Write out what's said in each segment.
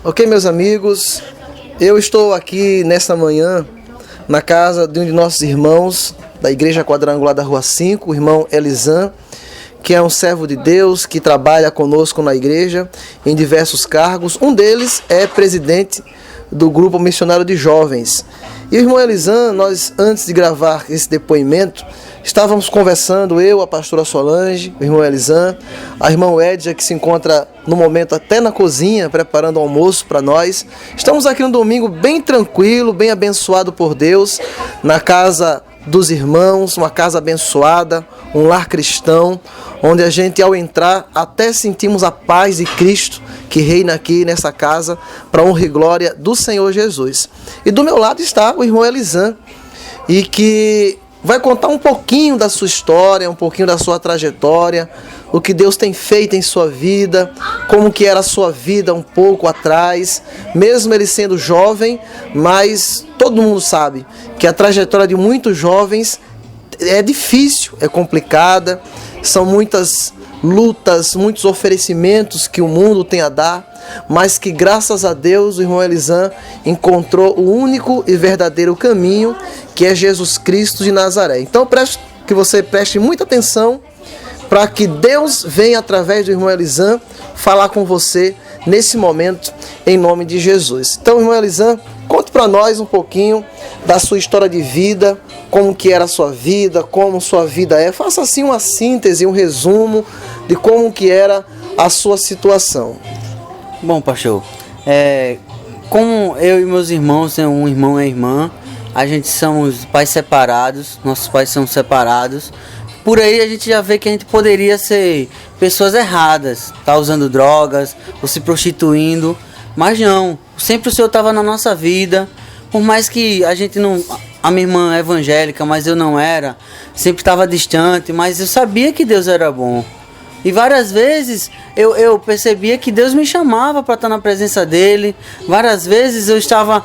Ok, meus amigos, eu estou aqui nesta manhã na casa de um de nossos irmãos da Igreja Quadrangular da Rua 5, o irmão Elisan, que é um servo de Deus, que trabalha conosco na igreja em diversos cargos. Um deles é presidente do grupo missionário de jovens. E o irmão Elisan, nós antes de gravar esse depoimento, estávamos conversando, eu, a pastora Solange, o irmão Elisan, a irmã Edja, que se encontra no momento até na cozinha, preparando o almoço para nós. Estamos aqui no domingo bem tranquilo, bem abençoado por Deus, na casa dos irmãos, uma casa abençoada, um lar cristão, onde a gente, ao entrar, até sentimos a paz de Cristo que reina aqui nessa casa, para honra e glória do Senhor Jesus. E do meu lado está o irmão Elisan, e que vai contar um pouquinho da sua história, um pouquinho da sua trajetória, o que Deus tem feito em sua vida, como que era a sua vida um pouco atrás, mesmo ele sendo jovem, mas todo mundo sabe que a trajetória de muitos jovens é difícil, é complicada, são muitas lutas, muitos oferecimentos que o mundo tem a dar, mas que graças a Deus o irmão Elisan encontrou o único e verdadeiro caminho, que é Jesus Cristo de Nazaré. Então que você preste muita atenção para que Deus venha através do irmão Elisan falar com você nesse momento, em nome de Jesus. Então, irmão Elisan, conte para nós um pouquinho da sua história de vida, como que era a sua vida, como sua vida é. Faça assim uma síntese, um resumo de como que era a sua situação. Bom, pastor, como eu e meus irmãos, um irmão e uma irmã, a gente somos pais separados, nossos pais são separados. Por aí a gente já vê que a gente poderia ser pessoas erradas, tá usando drogas ou se prostituindo, mas não, sempre o Senhor estava na nossa vida, por mais que a gente não, a minha irmã é evangélica, mas eu não era, sempre estava distante, mas eu sabia que Deus era bom. E várias vezes eu percebia que Deus me chamava para estar na presença dele. Várias vezes eu estava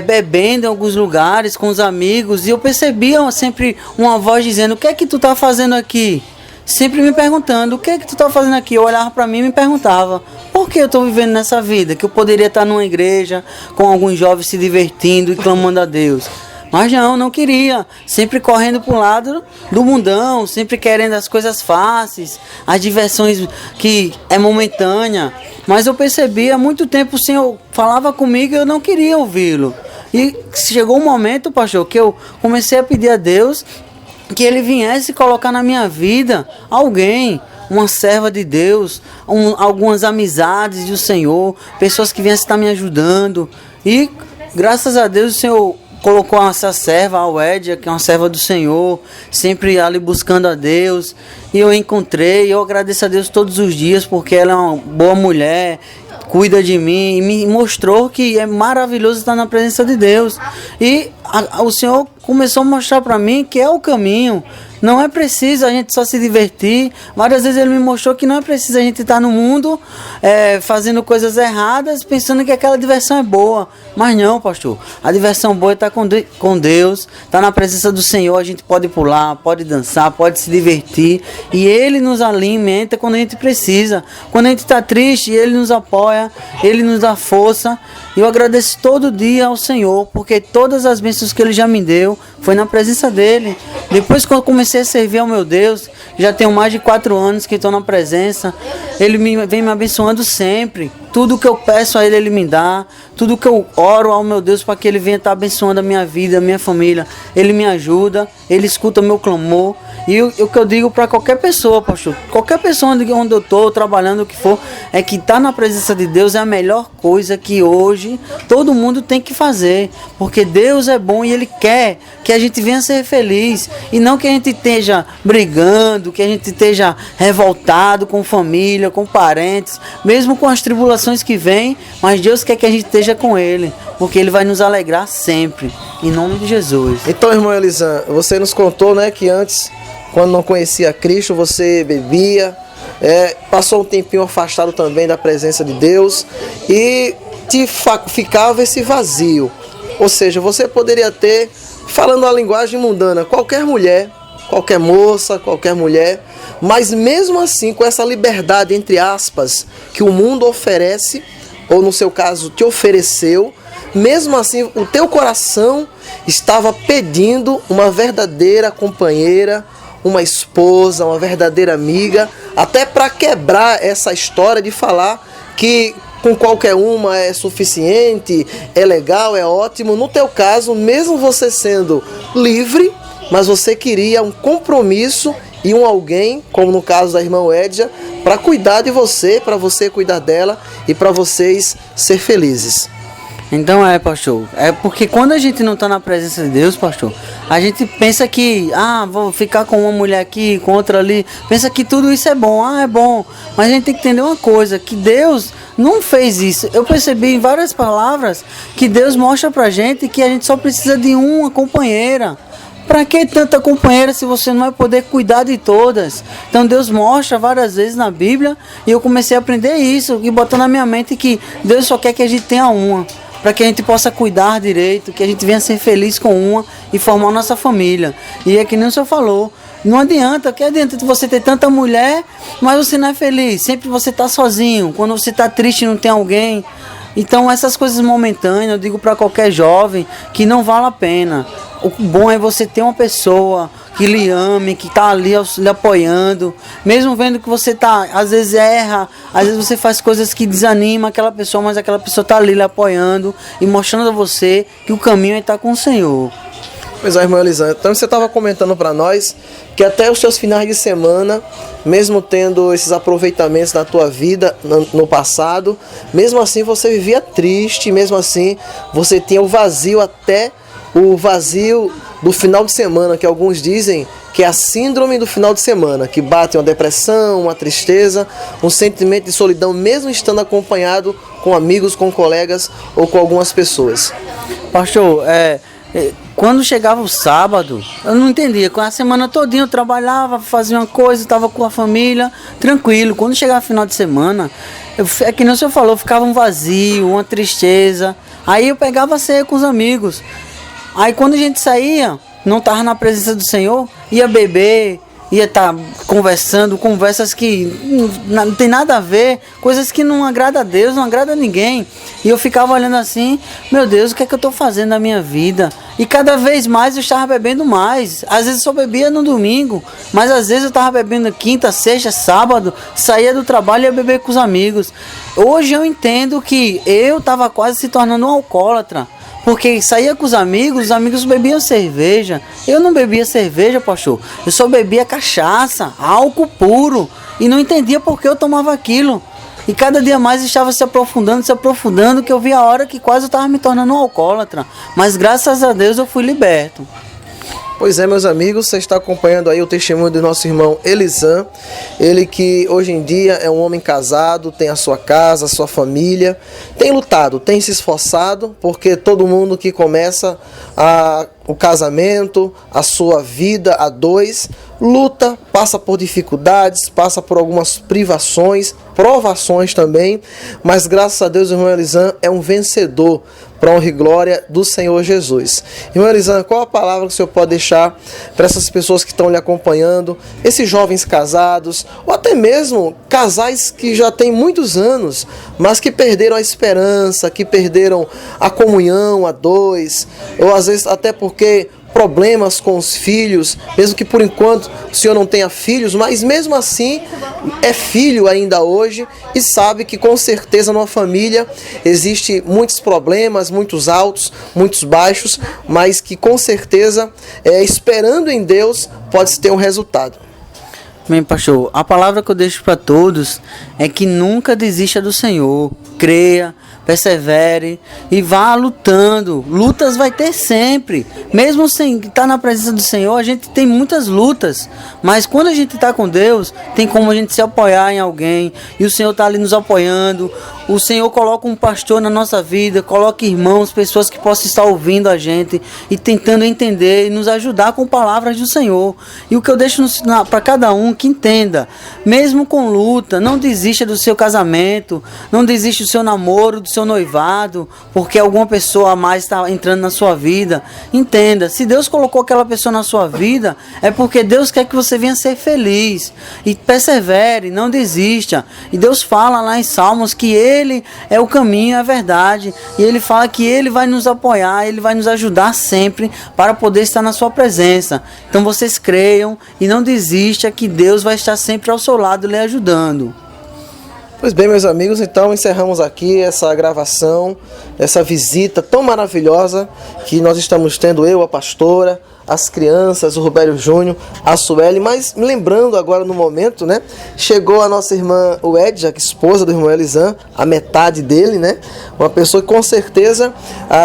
bebendo em alguns lugares com os amigos e eu percebia sempre uma voz dizendo: o que é que tu está fazendo aqui? Sempre me perguntando: o que é que tu está fazendo aqui? Eu olhava para mim e me perguntava: por que eu estou vivendo nessa vida? Que eu poderia estar numa igreja com alguns jovens se divertindo e clamando a Deus. Mas não queria, sempre correndo para o lado do mundão, sempre querendo as coisas fáceis, as diversões que é momentânea. Mas eu percebi, há muito tempo o Senhor falava comigo e eu não queria ouvi-lo. E chegou um momento, pastor, que eu comecei a pedir a Deus que Ele viesse colocar na minha vida alguém, uma serva de Deus, algumas amizades do Senhor, pessoas que viessem estar me ajudando. E graças a Deus o Senhor colocou essa serva, a Edja, que é uma serva do Senhor, sempre ali buscando a Deus, e eu encontrei. Eu agradeço a Deus todos os dias, porque ela é uma boa mulher, cuida de mim, e me mostrou que é maravilhoso estar na presença de Deus. E o Senhor começou a mostrar para mim que é o caminho. Não é preciso a gente só se divertir. Várias vezes Ele me mostrou que não é preciso a gente estar no mundo fazendo coisas erradas, pensando que aquela diversão é boa. Mas não, pastor. A diversão boa é estar com Deus, estar na presença do Senhor. A gente pode pular, pode dançar, pode se divertir. E Ele nos alimenta quando a gente precisa. Quando a gente está triste, Ele nos apoia, Ele nos dá força. E eu agradeço todo dia ao Senhor, porque todas as bênçãos que Ele já me deu foi na presença dEle. Depois que eu comecei a servir ao meu Deus, já tenho mais de 4 anos que estou na presença, Ele vem me abençoando sempre. Tudo que eu peço a Ele, Ele me dá. Tudo que eu oro ao meu Deus para que Ele venha estar abençoando a minha vida, a minha família, Ele me ajuda, Ele escuta meu clamor. E o que eu digo para qualquer pessoa, pastor, qualquer pessoa onde eu estou, trabalhando, o que for, é que estar na presença de Deus é a melhor coisa que hoje todo mundo tem que fazer. Porque Deus é bom e Ele quer que a gente venha ser feliz. E não que a gente esteja brigando, que a gente esteja revoltado com família, com parentes, mesmo com as tribulações que vêm, mas Deus quer que a gente esteja com Ele, porque Ele vai nos alegrar sempre, em nome de Jesus. Então, irmão Elisan, você nos contou, né, que antes, quando não conhecia Cristo, você bebia, passou um tempinho afastado também da presença de Deus e ficava esse vazio. Ou seja, você poderia ter, falando a linguagem mundana, qualquer mulher, qualquer moça, qualquer mulher, mas mesmo assim, com essa liberdade, entre aspas, que o mundo oferece, ou no seu caso te ofereceu, mesmo assim o teu coração estava pedindo uma verdadeira companheira, uma esposa, uma verdadeira amiga, até para quebrar essa história de falar que com qualquer uma é suficiente, é legal, é ótimo. No teu caso, mesmo você sendo livre, mas você queria um compromisso e um alguém, como no caso da irmã Edja, para cuidar de você, para você cuidar dela e para vocês ser felizes. Então pastor, é porque quando a gente não está na presença de Deus, pastor, a gente pensa que, vou ficar com uma mulher aqui, com outra ali, pensa que tudo isso é bom, é bom, mas a gente tem que entender uma coisa, que Deus não fez isso. Eu percebi em várias palavras que Deus mostra pra gente que a gente só precisa de uma companheira. Para que tanta companheira se você não vai poder cuidar de todas? Então Deus mostra várias vezes na Bíblia e eu comecei a aprender isso e botar na minha mente que Deus só quer que a gente tenha uma, para que a gente possa cuidar direito, que a gente venha ser feliz com uma e formar nossa família. E é que nem o senhor falou, não adianta, que adianta você ter tanta mulher, mas você não é feliz, sempre você está sozinho, quando você está triste não tem alguém. Então essas coisas momentâneas, eu digo para qualquer jovem que não vale a pena. O bom é você ter uma pessoa que lhe ame, que está ali lhe apoiando, mesmo vendo que você tá, às vezes erra, às vezes você faz coisas que desanimam aquela pessoa, mas aquela pessoa está ali lhe apoiando e mostrando a você que o caminho é estar com o Senhor. Pois é, irmã Elisângela, então você estava comentando para nós que até os seus finais de semana, mesmo tendo esses aproveitamentos na tua vida no passado, mesmo assim você vivia triste, mesmo assim você tinha o vazio, até o vazio do final de semana, que alguns dizem que é a síndrome do final de semana, que bate uma depressão, uma tristeza, um sentimento de solidão, mesmo estando acompanhado com amigos, com colegas ou com algumas pessoas. Pastor, quando chegava o sábado, eu não entendia. Com a semana todinha eu trabalhava, fazia uma coisa, estava com a família, tranquilo. Quando chegava o final de semana, é que nem o senhor falou, ficava um vazio, uma tristeza. Aí eu pegava a ceia com os amigos. Aí quando a gente saía, não estava na presença do Senhor, ia beber, ia estar conversando, conversas que não tem nada a ver, coisas que não agradam a Deus, não agradam a ninguém. E eu ficava olhando assim, meu Deus, o que é que eu estou fazendo na minha vida? E cada vez mais eu estava bebendo mais. Às vezes eu só bebia no domingo, mas às vezes eu estava bebendo quinta, sexta, sábado, saía do trabalho e ia beber com os amigos. Hoje eu entendo que eu estava quase se tornando um alcoólatra. Porque saía com os amigos bebiam cerveja. Eu não bebia cerveja, pastor. Eu só bebia cachaça, álcool puro. E não entendia por que eu tomava aquilo. E cada dia mais estava se aprofundando, que eu vi a hora que quase eu estava me tornando um alcoólatra. Mas graças a Deus eu fui liberto. Pois é, meus amigos, você está acompanhando aí o testemunho do nosso irmão Elisan. Ele que hoje em dia é um homem casado, tem a sua casa, a sua família, tem lutado, tem se esforçado, porque todo mundo que começa o casamento, a sua vida a dois, luta, passa por dificuldades, passa por algumas privações, provações também, mas graças a Deus o irmão Elisan é um vencedor, para honra e glória do Senhor Jesus. Irmão Elisan, qual a palavra que o senhor pode deixar para essas pessoas que estão lhe acompanhando, esses jovens casados, ou até mesmo casais que já têm muitos anos, mas que perderam a esperança, que perderam a comunhão a dois, ou às vezes até porque problemas com os filhos, mesmo que por enquanto o senhor não tenha filhos, mas mesmo assim é filho ainda hoje e sabe que com certeza numa família existe muitos problemas, muitos altos, muitos baixos, mas que com certeza esperando em Deus pode-se ter um resultado. Bem, pastor, a palavra que eu deixo para todos é que nunca desista do Senhor, creia, persevere e vá lutando. Lutas vai ter sempre. Mesmo sem estar na presença do Senhor, a gente tem muitas lutas. Mas quando a gente está com Deus, tem como a gente se apoiar em alguém. E o Senhor está ali nos apoiando. O Senhor coloca um pastor na nossa vida, coloca irmãos, pessoas que possam estar ouvindo a gente e tentando entender e nos ajudar com palavras do Senhor. E o que eu deixo para cada um que entenda, mesmo com luta, não desista do seu casamento, não desista do seu namoro, do seu noivado, porque alguma pessoa a mais está entrando na sua vida. Entenda, se Deus colocou aquela pessoa na sua vida, é porque Deus quer que você venha ser feliz. E persevere, não desista. E Deus fala lá em Salmos que Ele é o caminho, a verdade. E Ele fala que Ele vai nos apoiar, Ele vai nos ajudar sempre para poder estar na sua presença. Então vocês creiam e não desistam que Deus vai estar sempre ao seu lado lhe ajudando. Pois bem, meus amigos, então encerramos aqui essa gravação, essa visita tão maravilhosa que nós estamos tendo, eu, a pastora, as crianças, o Rubério Júnior, a Sueli, mas me lembrando agora no momento, né, chegou a nossa irmã Wedja, esposa do irmão Elisan, a metade dele, né, uma pessoa que com certeza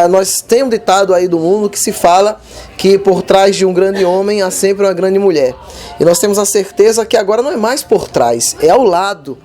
nós temos um ditado aí do mundo que se fala que por trás de um grande homem há sempre uma grande mulher, e nós temos a certeza que agora não é mais por trás, é ao lado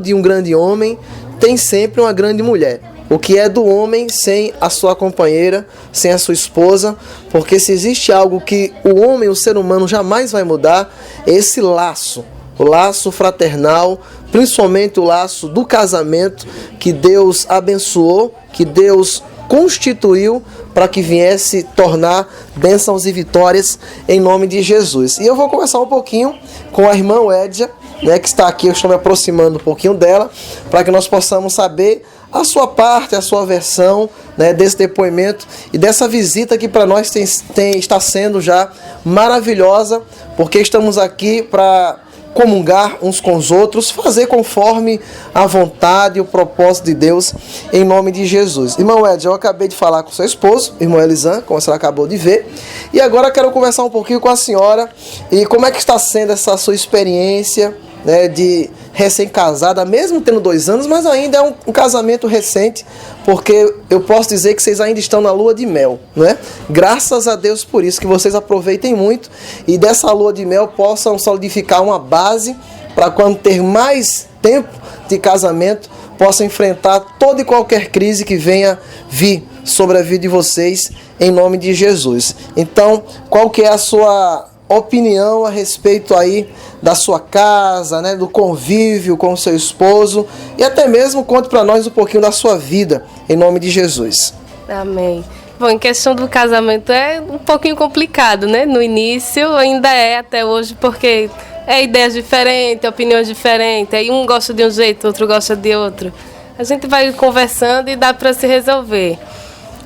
de um grande homem tem sempre uma grande mulher. O que é do homem sem a sua companheira, sem a sua esposa, porque se existe algo que o homem, o ser humano jamais vai mudar, é esse laço, o laço fraternal, principalmente o laço do casamento que Deus abençoou, que Deus constituiu para que viesse tornar bênçãos e vitórias em nome de Jesus. E eu vou conversar um pouquinho com a irmã Wedja, né, que está aqui, eu estou me aproximando um pouquinho dela, para que nós possamos saber a sua parte, a sua versão, né, desse depoimento e dessa visita que para nós está sendo já maravilhosa, porque estamos aqui para comungar uns com os outros, fazer conforme a vontade e o propósito de Deus, em nome de Jesus. Irmão Ed, eu acabei de falar com seu esposo, irmão Elisan, como você acabou de ver, e agora quero conversar um pouquinho com a senhora, e como é que está sendo essa sua experiência, né, de recém-casada, mesmo tendo 2 anos, mas ainda é um casamento recente, porque eu posso dizer que vocês ainda estão na lua de mel, né? Graças a Deus por isso, que vocês aproveitem muito e dessa lua de mel possam solidificar uma base para quando ter mais tempo de casamento, possam enfrentar toda e qualquer crise que venha vir sobre a vida de vocês, em nome de Jesus. Então, qual que é a sua opinião a respeito aí da sua casa, né, do convívio com o seu esposo, e até mesmo conte para nós um pouquinho da sua vida, em nome de Jesus. Amém. Bom, em questão do casamento é um pouquinho complicado, né? No início ainda é até hoje, porque é ideias diferentes, opiniões diferentes, aí um gosta de um jeito, outro gosta de outro. A gente vai conversando e dá para se resolver.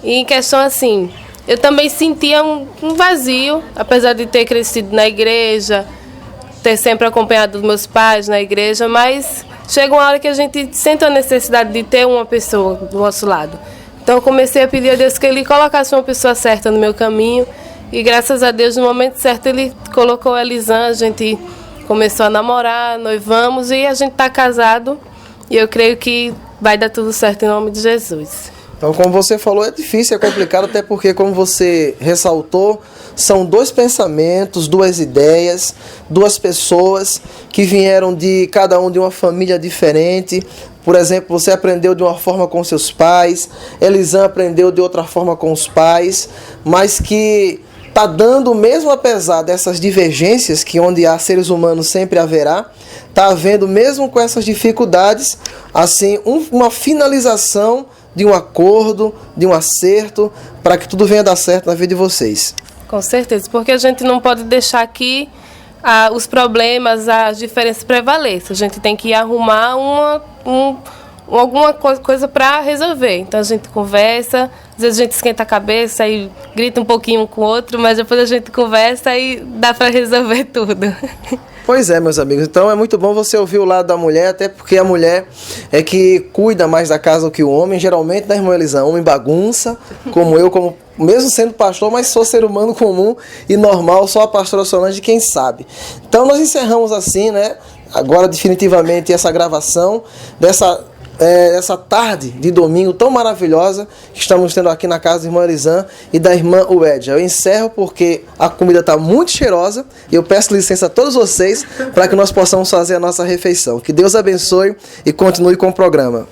E em questão assim, eu também sentia um vazio, apesar de ter crescido na igreja, ter sempre acompanhado os meus pais na igreja, mas chega uma hora que a gente sente a necessidade de ter uma pessoa do nosso lado. Então eu comecei a pedir a Deus que Ele colocasse uma pessoa certa no meu caminho, e graças a Deus, no momento certo, Ele colocou a Elisan, a gente começou a namorar, noivamos, e a gente está casado, e eu creio que vai dar tudo certo em nome de Jesus. Então, como você falou, é difícil, é complicado, até porque, como você ressaltou, são 2 pensamentos, 2 ideias, 2 pessoas que vieram de cada um de uma família diferente. Por exemplo, você aprendeu de uma forma com seus pais, Elisan aprendeu de outra forma com os pais, mas que está dando, mesmo apesar dessas divergências, que onde há seres humanos sempre haverá, está havendo, mesmo com essas dificuldades, assim, uma finalização de um acordo, de um acerto, para que tudo venha dar certo na vida de vocês. Com certeza, porque a gente não pode deixar que os problemas, as diferenças prevaleçam. A gente tem que arrumar alguma coisa para resolver. Então a gente conversa, às vezes a gente esquenta a cabeça e grita um pouquinho um com o outro, mas depois a gente conversa e dá para resolver tudo. Pois é, meus amigos, então é muito bom você ouvir o lado da mulher, até porque a mulher é que cuida mais da casa do que o homem. Geralmente, né, irmã Elisan, homem bagunça, como eu, como mesmo sendo pastor, mas sou ser humano comum e normal, só a pastora Solange quem sabe. Então nós encerramos assim, né, agora definitivamente essa gravação essa tarde de domingo tão maravilhosa que estamos tendo aqui na casa da irmã Elisan e da irmã Wedja. Eu encerro porque a comida está muito cheirosa e eu peço licença a todos vocês para que nós possamos fazer a nossa refeição. Que Deus abençoe e continue com o programa.